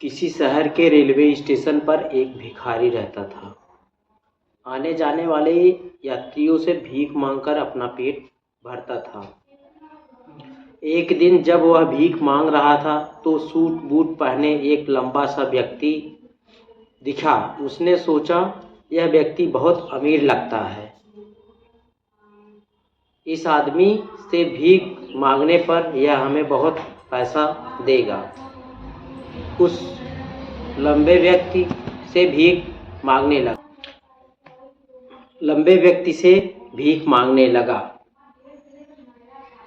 किसी शहर के रेलवे स्टेशन पर एक भिखारी रहता था। आने जाने वाले यात्रियों से भीख मांगकर अपना पेट भरता था। एक दिन जब वह भीख मांग रहा था तो सूट बूट पहने एक लंबा सा व्यक्ति दिखा। उसने सोचा, यह व्यक्ति बहुत अमीर लगता है, इस आदमी से भीख मांगने पर यह हमें बहुत पैसा देगा। उस लंबे व्यक्ति से भीख मांगने लगा।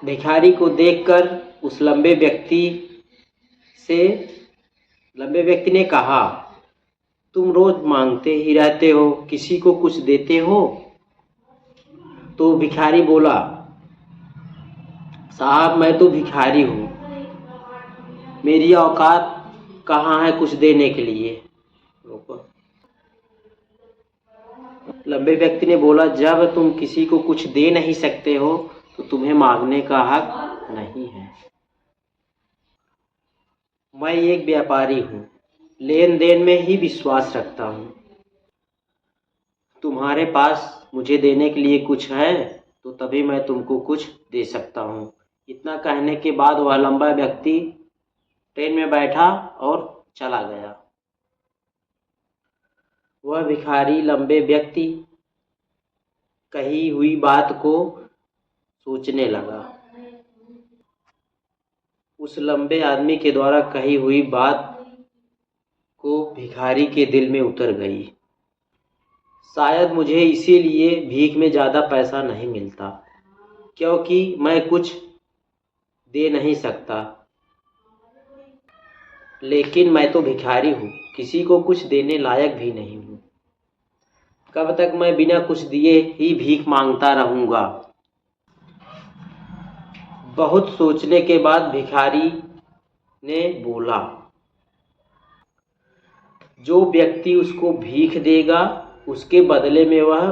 भिखारी को देखकर उस लंबे व्यक्ति ने कहा, तुम रोज मांगते ही रहते हो, किसी को कुछ देते हो? तो भिखारी बोला, साहब मैं तो भिखारी हूँ, मेरी औकात कहाँ है कुछ देने के लिए। लंबे व्यक्ति ने बोला, जब तुम किसी को कुछ दे नहीं सकते हो तो तुम्हें मांगने का हक नहीं है। मैं एक व्यापारी हूँ, लेन देन में ही विश्वास रखता हूँ। तुम्हारे पास मुझे देने के लिए कुछ है तो तभी मैं तुमको कुछ दे सकता हूँ। इतना कहने के बाद वह लंबा व्यक्ति ट्रेन में बैठा और चला गया। वह भिखारी लंबे व्यक्ति कही हुई बात को सोचने लगा। उस लंबे आदमी के द्वारा कही हुई बात को भिखारी के दिल में उतर गई। शायद मुझे इसीलिए भीख में ज़्यादा पैसा नहीं मिलता, क्योंकि मैं कुछ दे नहीं सकता। लेकिन मैं तो भिखारी हूँ, किसी को कुछ देने लायक भी नहीं हूँ। कब तक मैं बिना कुछ दिए ही भीख मांगता रहूँगा? बहुत सोचने के बाद भिखारी ने बोला, जो व्यक्ति उसको भीख देगा उसके बदले में वह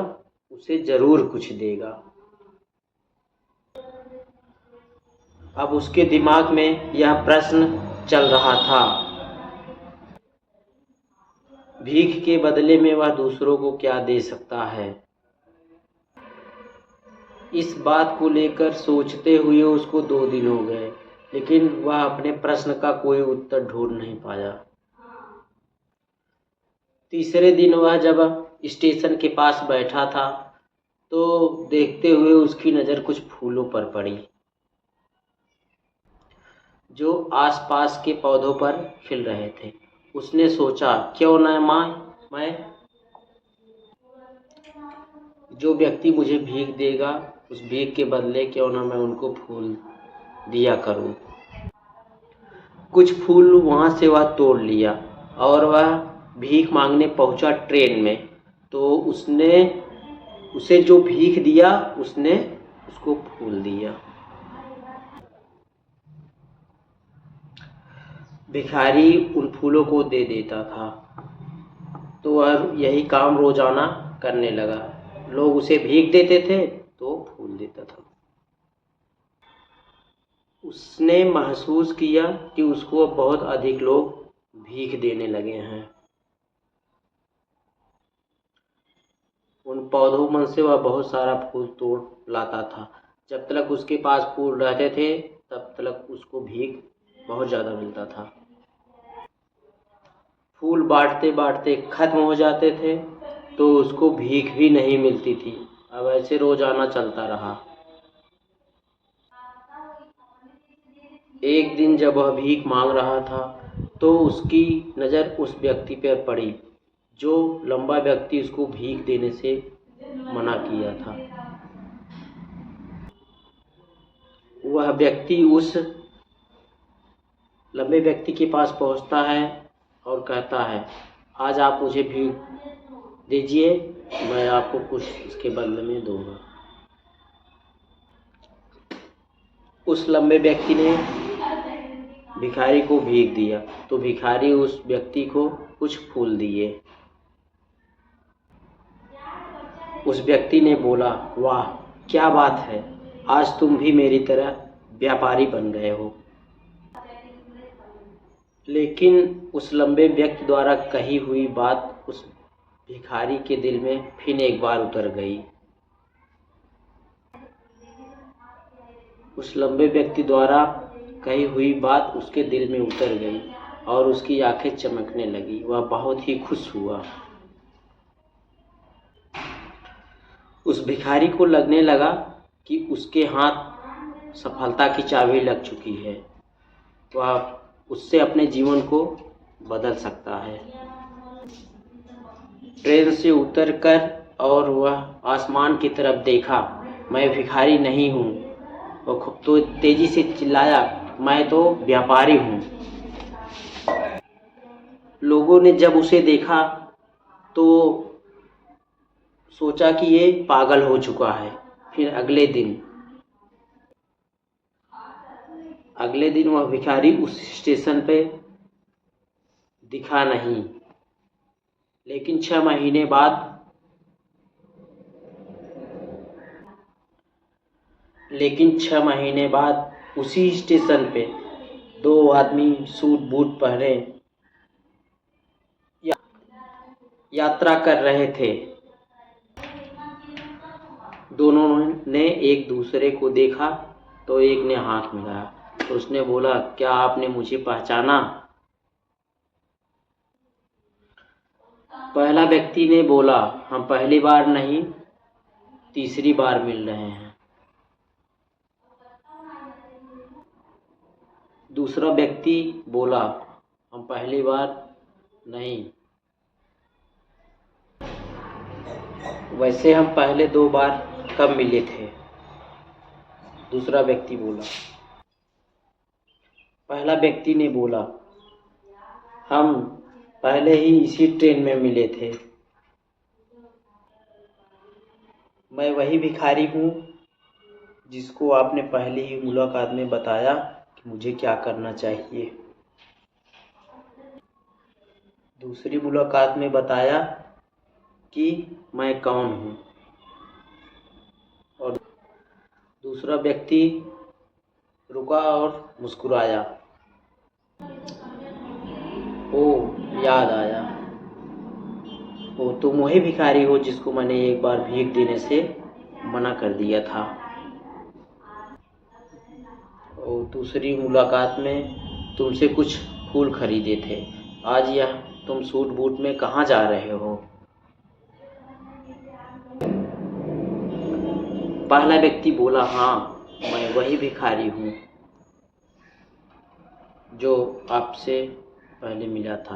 उसे जरूर कुछ देगा। अब उसके दिमाग में यह प्रश्न चल रहा था, भीख के बदले में वह दूसरों को क्या दे सकता है। इस बात को लेकर सोचते हुए उसको 2 दिन हो गए, लेकिन वह अपने प्रश्न का कोई उत्तर ढूंढ नहीं पाया। तीसरे दिन वह जब स्टेशन के पास बैठा था तो देखते हुए उसकी नज़र कुछ फूलों पर पड़ी जो आसपास के पौधों पर खिल रहे थे। उसने सोचा, क्यों न मैं जो व्यक्ति मुझे भीख देगा उस भीख के बदले क्यों न मैं उनको फूल दिया करूं। कुछ फूल वहां से वह तोड़ लिया और वह भीख मांगने पहुंचा ट्रेन में। तो उसे जो भीख दिया उसने उसको फूल दिया। भिखारी उन फूलों को दे देता था तो वह यही काम रोजाना करने लगा। लोग उसे भीख देते थे तो फूल देता था। उसने महसूस किया कि उसको बहुत अधिक लोग भीख देने लगे हैं। उन पौधों में से वह बहुत सारा फूल तोड़ लाता था। जब तक उसके पास फूल रहते थे तब तक उसको भीख बहुत ज़्यादा मिलता था। फूल बांटते बांटते खत्म हो जाते थे तो उसको भीख भी नहीं मिलती थी। अब ऐसे रोजाना चलता रहा। एक दिन जब वह भीख मांग रहा था तो उसकी नज़र उस व्यक्ति पर पड़ी जो लंबा व्यक्ति उसको भीख देने से मना किया था। वह व्यक्ति उस लंबे व्यक्ति के पास पहुंचता है और कहता है, आज आप मुझे भीख दीजिए, मैं आपको कुछ इसके बदले में दूंगा। उस लंबे व्यक्ति ने भिखारी को भीख दिया तो भिखारी उस व्यक्ति को कुछ फूल दिए। उस व्यक्ति ने बोला, वाह क्या बात है, आज तुम भी मेरी तरह व्यापारी बन गए हो। लेकिन उस लंबे व्यक्ति द्वारा कही हुई बात उस भिखारी के दिल में फिर एक बार उतर गई। उस लंबे व्यक्ति द्वारा कही हुई बात उसके दिल में उतर गई और उसकी आंखें चमकने लगी। वह बहुत ही खुश हुआ। उस भिखारी को लगने लगा कि उसके हाथ सफलता की चाबी लग चुकी है। वह उससे अपने जीवन को बदल सकता है। ट्रेन से उतरकर और वह आसमान की तरफ देखा। मैं भिखारी नहीं हूँ। वह खूब तो तेजी से चिल्लाया, मैं तो व्यापारी हूँ। लोगों ने जब उसे देखा तो सोचा कि ये पागल हो चुका है। फिर अगले दिन वह भिखारी उस स्टेशन पे दिखा नहीं। लेकिन 6 महीने बाद उसी स्टेशन पे 2 आदमी सूट बूट पहने यात्रा कर रहे थे। दोनों ने एक दूसरे को देखा तो एक ने हाथ मिलाया तो उसने बोला, क्या आपने मुझे पहचाना? पहला व्यक्ति ने बोला, हम पहली बार नहीं तीसरी बार मिल रहे हैं। दूसरा व्यक्ति बोला, हम पहली बार नहीं, वैसे हम पहले 2 बार कब मिले थे? दूसरा व्यक्ति बोला। पहला व्यक्ति ने बोला, हम पहले ही इसी ट्रेन में मिले थे। मैं वही भिखारी हूँ जिसको आपने पहली ही मुलाकात में बताया कि मुझे क्या करना चाहिए। दूसरी मुलाकात में बताया कि मैं कौन हूँ। और दूसरा व्यक्ति रुका और मुस्कुराया। ओ, याद आया, ओ तुम वही भिखारी हो जिसको मैंने एक बार भीख देने से मना कर दिया था। और दूसरी मुलाकात में तुमसे कुछ फूल खरीदे थे। आज यह तुम सूट बूट में कहाँ जा रहे हो? पहला व्यक्ति बोला, हाँ मैं वही भिखारी हूँ जो आपसे पहले मिला था।